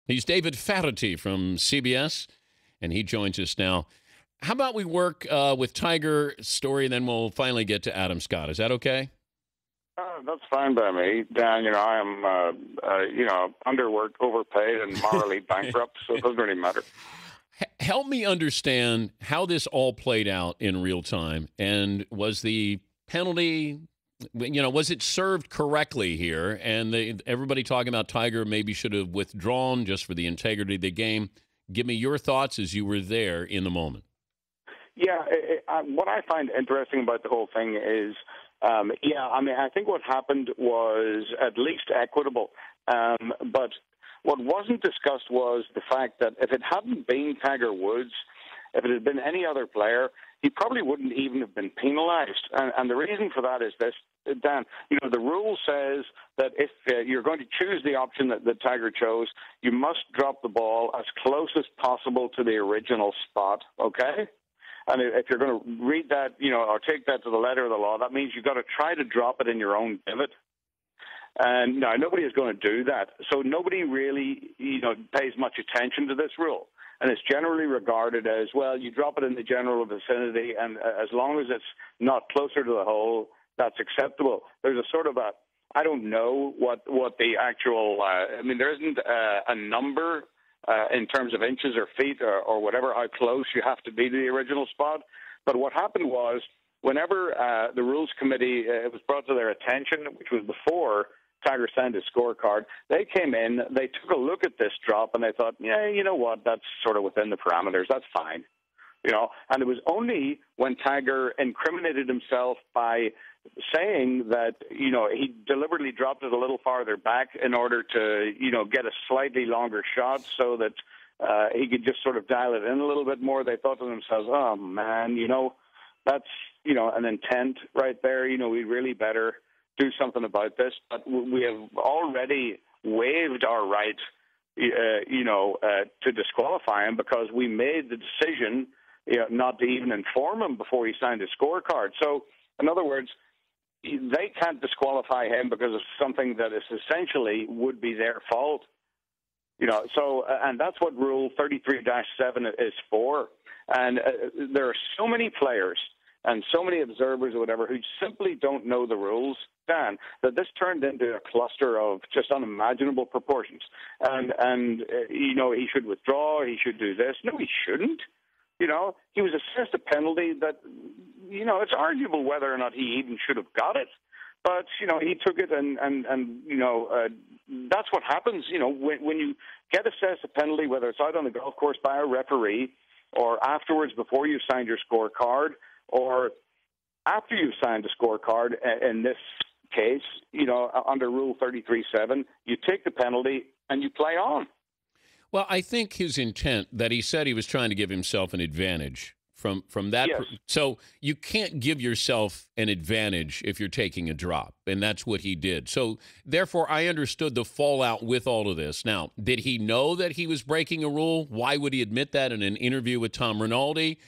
He's David Feherty from CBS, and he joins us now. How about we work with Tiger's story, and then we'll finally get to Adam Scott. Is that okay? That's fine by me, Dan. I am, underworked, overpaid, and morally bankrupt, so it doesn't really matter. Help me understand how this all played out in real time, and was the penalty, was it served correctly here? And everybody talking about Tiger maybe should have withdrawn just for the integrity of the game. Give me your thoughts as you were there in the moment. Yeah, what I find interesting about the whole thing is, I think what happened was at least equitable. But what wasn't discussed was the fact that if it hadn't been Tiger Woods, if it had been any other player, he probably wouldn't even have been penalized. And the reason for that is this, Dan. The rule says that if you're going to choose the option that Tiger chose, you must drop the ball as close as possible to the original spot, okay? And if you're going to read that, or take that to the letter of the law, that means you've got to try to drop it in your own divot. And now nobody is going to do that. So nobody really, pays much attention to this rule. And it's generally regarded as, well, you drop it in the general vicinity, and as long as it's not closer to the hole, that's acceptable. There's a sort of I don't know what the actual, there isn't a number in terms of inches or feet or whatever, how close you have to be to the original spot. But what happened was, whenever the Rules Committee, it was brought to their attention, which was before Tiger signed his scorecard, they came in, they took a look at this drop, and they thought, yeah, you know what, that's sort of within the parameters, that's fine. And it was only when Tiger incriminated himself by saying that, he deliberately dropped it a little farther back in order to, get a slightly longer shot so that he could just sort of dial it in a little bit more. They thought to themselves, oh, man, that's, an intent right there. We really better do something about this. But we have already waived our right, to disqualify him because we made the decision not to even inform him before he signed his scorecard. So, in other words, they can't disqualify him because of something that is essentially would be their fault. And that's what Rule 33-7 is for. And there are so many players and so many observers or whatever who simply don't know the rules, Dan, that this turned into a cluster of just unimaginable proportions. And he should withdraw, he should do this. No, he shouldn't. He was assessed a penalty that, it's arguable whether or not he even should have got it. But, he took it and that's what happens, when you get assessed a penalty, whether it's out on the golf course by a referee or afterwards before you've signed your scorecard or after you've signed a scorecard, in this case, under Rule 33-7, you take the penalty and you play on. Well, I think his intent that he said he was trying to give himself an advantage from that. Yes. So you can't give yourself an advantage if you're taking a drop, and that's what he did. So therefore, I understood the fallout with all of this. Now, did he know that he was breaking a rule? Why would he admit that in an interview with Tom Rinaldi?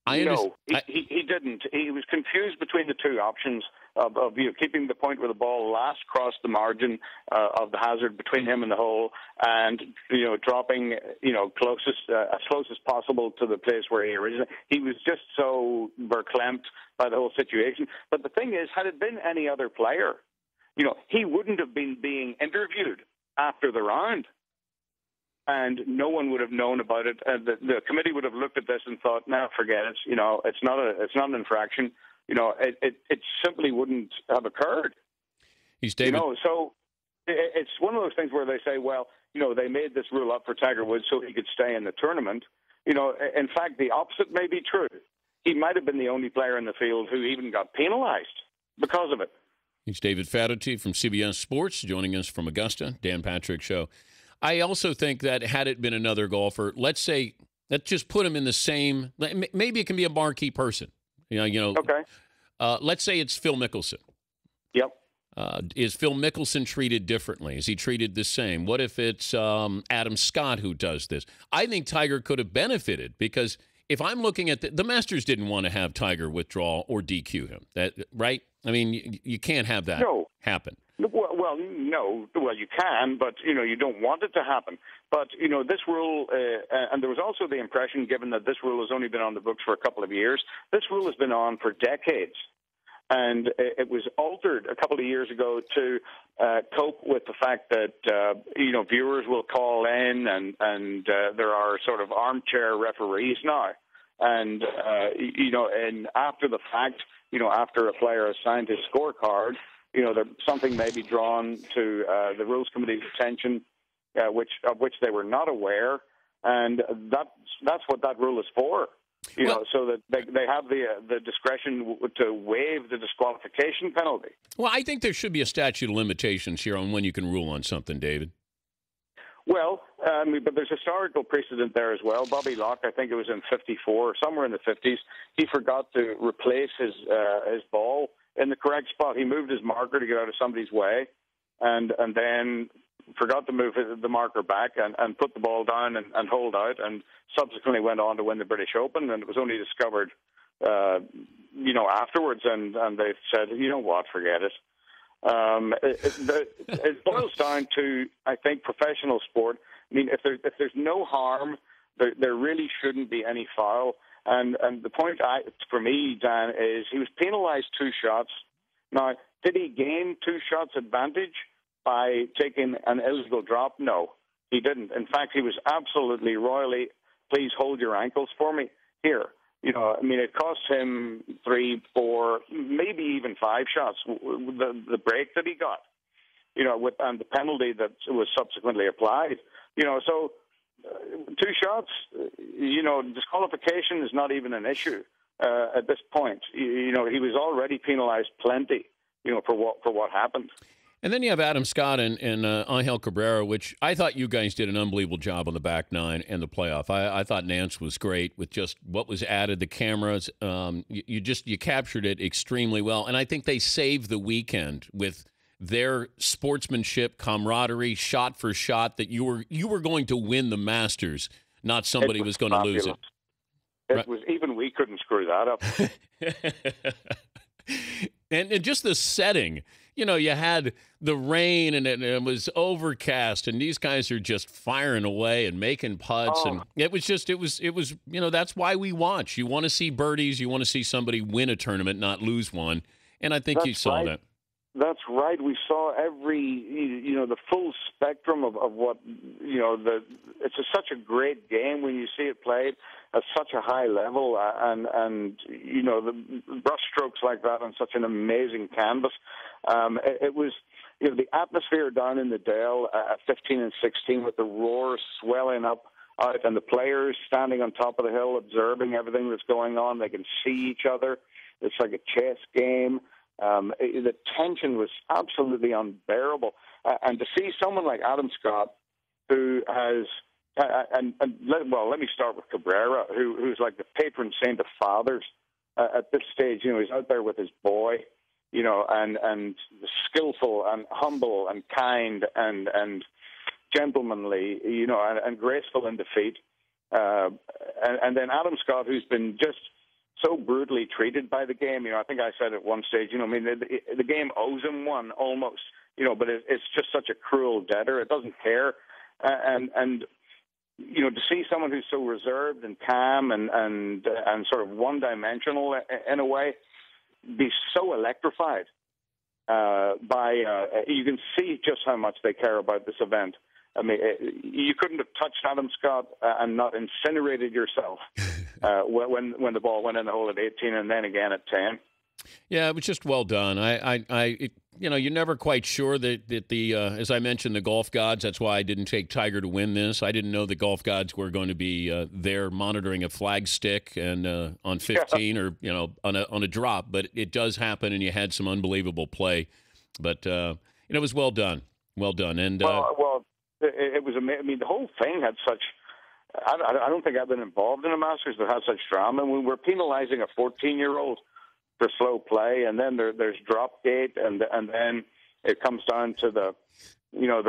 No, he didn't. He was confused between the two options of keeping the point where the ball last crossed the margin of the hazard between him and the hole, and dropping closest as close as possible to the place where he originated. He was just so verklempt by the whole situation. But the thing is, had it been any other player, he wouldn't have been being interviewed after the round. And no one would have known about it. The committee would have looked at this and thought, "No, forget it. It's not an infraction. It simply wouldn't have occurred." He's David. So it's one of those things where they say, "Well, they made this rule up for Tiger Woods so he could stay in the tournament." In fact, the opposite may be true. He might have been the only player in the field who even got penalized because of it. He's David Feherty from CBS Sports, joining us from Augusta. Dan Patrick Show. I also think that had it been another golfer, let's just put him in the same. Maybe it can be a marquee person. Okay. Let's say it's Phil Mickelson. Yep. Is Phil Mickelson treated differently? Is he treated the same? What if it's Adam Scott who does this? I think Tiger could have benefited because if I'm looking at the Masters didn't want to have Tiger withdraw or DQ him, right? I mean, you can't have that happen. Well, no. Well, you can, but you don't want it to happen. But this rule, and there was also the impression given that this rule has only been on the books for a couple of years. This rule has been on for decades, and it was altered a couple of years ago to cope with the fact that viewers will call in, and there are sort of armchair referees now, and and after the fact, after a player has signed his scorecard. Something may be drawn to the Rules Committee's attention, of which they were not aware, and that's what that rule is for. So that they have the discretion to waive the disqualification penalty. Well, I think there should be a statute of limitations here on when you can rule on something, David. Well, but there's historical precedent there as well. Bobby Locke, I think it was in '54, somewhere in the '50s, he forgot to replace his ball in the correct spot. He moved his marker to get out of somebody's way, and then forgot to move the marker back and put the ball down and hold out, and subsequently went on to win the British Open. And it was only discovered, afterwards, and they said, what, forget it. It boils down to, I think, professional sport. I mean, if there's no harm, there really shouldn't be any foul. And the point for me, Dan, is he was penalised 2 shots. Now, did he gain 2 shots advantage by taking an illegal drop? No, he didn't. In fact, he was absolutely royally, please hold your ankles for me here. It cost him 3, 4, maybe even 5 shots, the break that he got, and the penalty that was subsequently applied. So 2 shots, disqualification is not even an issue at this point. He was already penalized plenty, for what happened. And then you have Adam Scott and Angel Cabrera, which I thought you guys did an unbelievable job on the back nine and the playoff. I thought Nance was great with just what was added, the cameras. You captured it extremely well. And I think they saved the weekend with their sportsmanship, camaraderie, shot for shot, that you were going to win the Masters, not somebody was going to lose it. It was, even we couldn't screw that up. And just the setting. You had the rain and it was overcast, and these guys are just firing away and making putts. And it was, that's why we watch. You want to see birdies. You want to see somebody win a tournament, not lose one. And I think you saw that. That's right. We saw the full spectrum of what, it's such a great game when you see it played at such a high level, and the brush strokes like that on such an amazing canvas. It was, the atmosphere down in the Dale at 15 and 16 with the roar swelling up out and the players standing on top of the hill observing everything that's going on. They can see each other. It's like a chess game. The tension was absolutely unbearable. And to see someone like Adam Scott, who has, let me start with Cabrera, who's like the patron saint of fathers at this stage. He's out there with his boy, and skillful and humble and kind and gentlemanly, and graceful in defeat. And then Adam Scott, who's been just so brutally treated by the game. I think I said at one stage, the game owes him one almost, but it's just such a cruel debtor. It doesn't care. And to see someone who's so reserved and calm and sort of one-dimensional in a way be so electrified you can see just how much they care about this event. I mean, you couldn't have touched Adam Scott and not incinerated yourself when the ball went in the hole at 18 and then again at 10. Yeah, it was just well done. You're never quite sure that the as I mentioned, the golf gods. That's why I didn't take Tiger to win this. I didn't know the golf gods were going to be there monitoring a flag stick and on 15 or on a drop. But it does happen, and you had some unbelievable play. But it was well done, well done. And it was amazing. I mean, the whole thing had such. I don't think I've been involved in a Masters that had such drama. We were penalizing a 14-year-old for slow play, and then there's drop gate, and then it comes down to the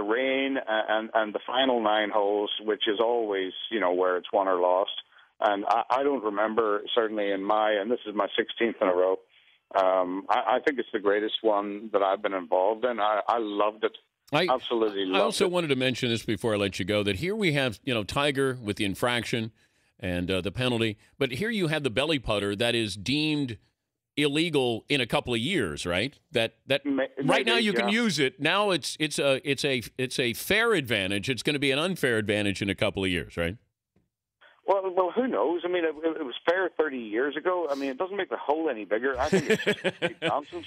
rain and the final 9 holes, which is always where it's won or lost. And I don't remember, certainly and this is my 16th in a row, I think it's the greatest one that I've been involved in. I loved it. Absolutely loved it. I also wanted to mention this before I let you go, that here we have, Tiger with the infraction and the penalty, but here you have the belly putter that is deemed illegal in a couple of years, right? That right now you can use it. Now it's a fair advantage. It's going to be an unfair advantage in a couple of years, right? Well, who knows? I mean, it was fair 30 years ago. I mean, it doesn't make the hole any bigger. I think it's just complete nonsense.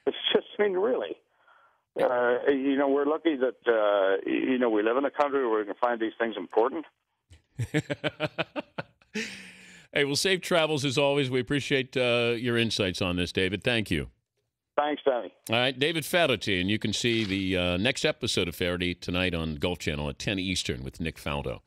It's just, I mean, really. We're lucky that, we live in a country where we can find these things important. Hey, well, safe travels as always. We appreciate your insights on this, David. Thank you. Thanks, Danny. All right, David Feherty, and you can see the next episode of Feherty tonight on Golf Channel at 10 Eastern with Nick Faldo.